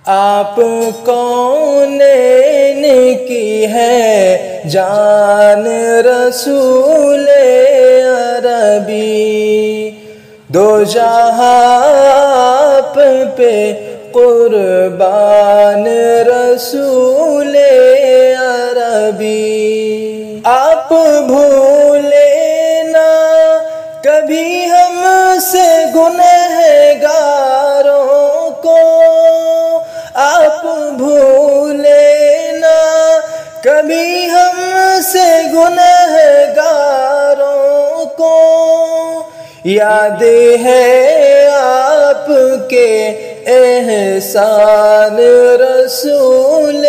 آپ کونین کی ہے جان رسول عربی، دو جہاں آپ پہ قربان رسول عربی۔ آپ بھولے نہ کبھی ہم سے گنہگاروں کو، آپ بھولے نہ کبھی ہم سے گنہگاروں کو، یاد ہے آپ کے احسان رسول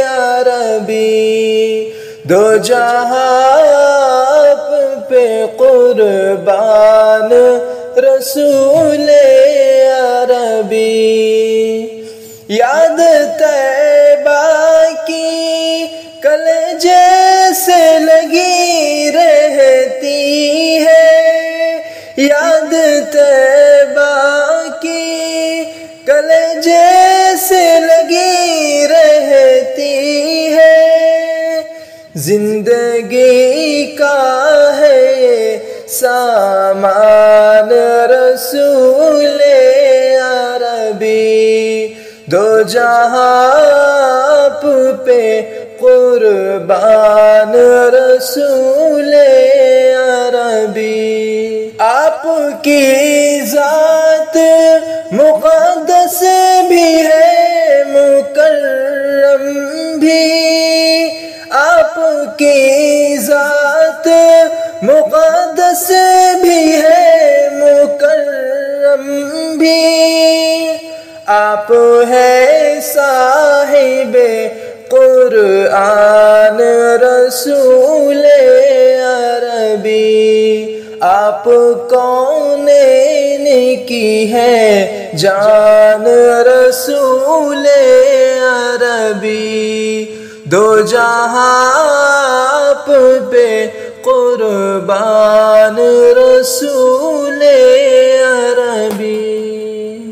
عربی، دو جہاں آپ پہ قربان رسول عربی۔ یاد طیبہ کی کلیجے سے لگی رہتی ہے، یاد طیبہ کی کلیجے سے لگی رہتی ہے، زندگی کا ہے سامان رسول عربی، دو جہاں آپ پہ قربان رسول عربی۔ آپ کی ذات مقدس بھی ہے مکرم بھی، آپ کی ذات مقدس بھی ہے مکرم بھی، آپ ہے صاحب قرآن رسول عربی، آپ کونین کی ہے جان رسول عربی، دو جہاں آپ پہ قربان